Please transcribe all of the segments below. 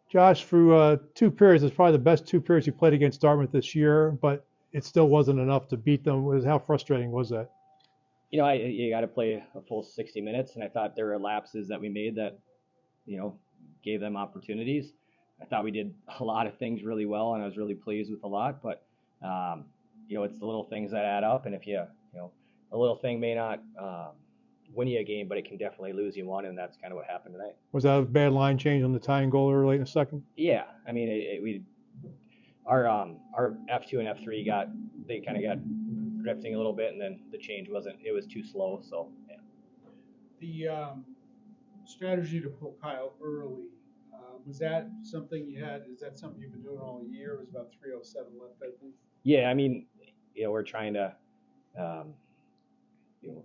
Josh, through 2 periods, it's probably the best 2 periods you played against Dartmouth this year, but it still wasn't enough to beat them. How frustrating was that? You got to play a full 60 minutes, and I thought there were lapses that we made that, you know, gave them opportunities. I thought we did a lot of things really well, and I was really pleased with a lot. But it's the little things that add up, and if a little thing may not win you a game, but it can definitely lose you one, and that's kind of what happened tonight. Was that a bad line change on the tying goal early in the second? Yeah, I mean, we our F2 and F3 they kind of got drifting a little bit, and then the change it was too slow. So yeah. The strategy to pull Kyle early, was that something you had? Is that something you've been doing all year? It was about 3:07 left, I think. Yeah, I mean, we're trying to, um, you know,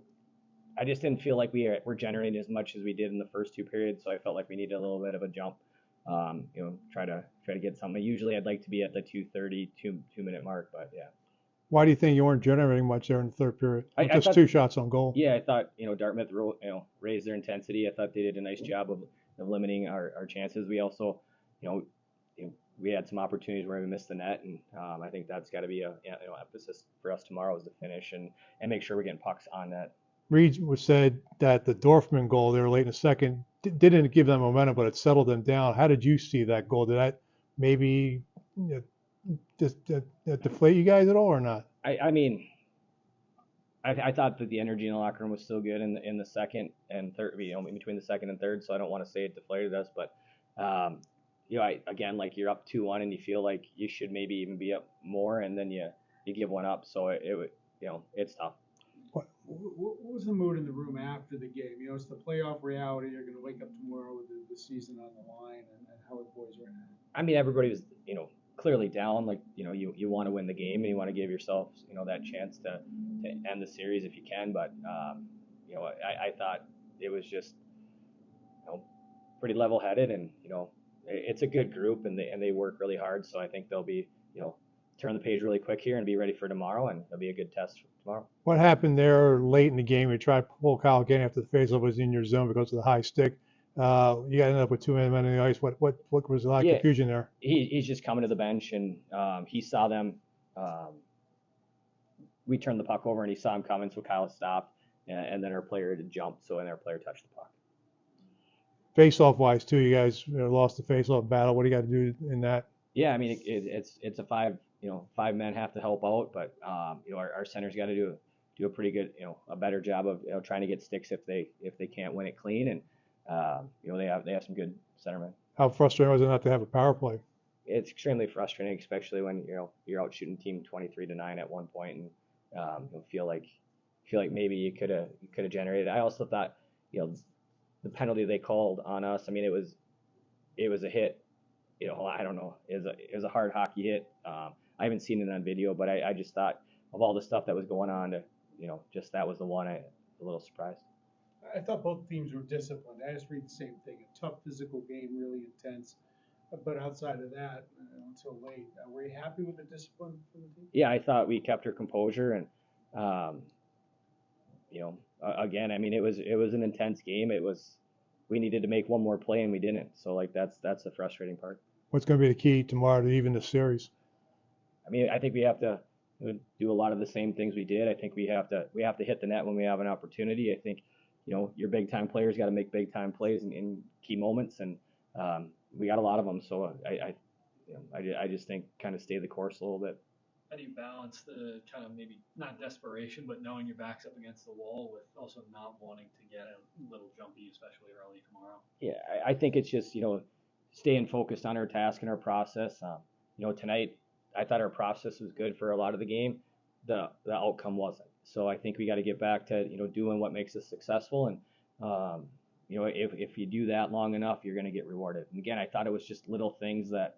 I just didn't feel like we were generating as much as we did in the first 2 periods, so I felt like we needed a little bit of a jump. Try to get something. Usually, I'd like to be at the 2:30, 2 minute mark, but yeah. Why do you think you weren't generating much there in the third period? I Just thought, 2 shots on goal. yeah, I thought Dartmouth raised their intensity. I thought they did a nice job of limiting our chances. We also, we had some opportunities where we missed the net, and I think that's got to be a emphasis for us tomorrow is to finish and make sure we're getting pucks on net. Reed was said that the Dorfman goal there late in the second didn't give them momentum, but it settled them down. How did you see that goal? Did that maybe just deflate you guys at all or not? I mean, I thought that the energy in the locker room was still good in the second and third, in between the second and third. So I don't want to say it deflated us, but again, like you're up 2-1 and you feel like you should maybe even be up more, and then you give one up. So it's tough. What was the mood in the room after the game? It's the playoff reality. You're going to wake up tomorrow with the season on the line, and how are the boys right now? I mean, everybody was, clearly down. Like, you want to win the game and you want to give yourself, that chance to end the series if you can. But, I thought it was just, pretty level-headed, and, it's a good group, and they work really hard. So I think they'll be, turn the page really quick here and be ready for tomorrow, and it'll be a good test for tomorrow. What happened there late in the game? You tried to pull Kyle again after the faceoff was in your zone because of the high stick. You got ended up with 2 men on the ice. What was a lot of confusion there? He's just coming to the bench, and he saw them. We turned the puck over, and he saw him coming, so Kyle stopped, and then our player had jumped, and our player touched the puck. Face-off wise too, you guys lost the face-off battle. What do you got to do in that? Yeah, I mean it's a 5 men have to help out, but our center's got to do a pretty good, a better job of trying to get sticks if they can't win it clean, and they have some good centermen. How frustrating was it not to have a power play? It's extremely frustrating, especially when you're out shooting team 23-9 at one point, and feel like maybe you could have generated. I also thought the penalty they called on us. I mean, it was a hit. I don't know. It was a hard hockey hit. I haven't seen it on video, but I just thought of all the stuff that was going on, just that was the one a little surprised. I thought both teams were disciplined. I just read the same thing. A tough physical game, really intense. But outside of that, until late, were you happy with the discipline from the team? Yeah, I thought we kept our composure, and again, I mean, it was an intense game. We needed to make one more play, and we didn't. So that's the frustrating part. What's going to be the key tomorrow to even the series? I mean, I think we have to do a lot of the same things we did. I think we have to hit the net when we have an opportunity. I think your big time players got to make big time plays in key moments, and we got a lot of them. So I just think kind of stay the course a little bit. How do you balance the kind of maybe not desperation, but knowing your back's up against the wall with also not wanting to get a little jumpy, especially early tomorrow? Yeah, I think it's just staying focused on our task and our process. Tonight I thought our process was good for a lot of the game. The outcome wasn't. So I think we got to get back to doing what makes us successful, and if you do that long enough, you're going to get rewarded. And again, I thought it was just little things that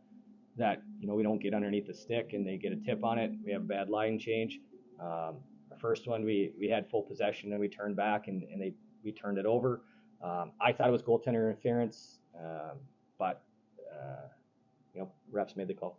we don't get underneath the stick and they get a tip on it. We have a bad line change. Our first one we had full possession and we turned back and we turned it over. I thought it was goaltender interference, but refs made the call.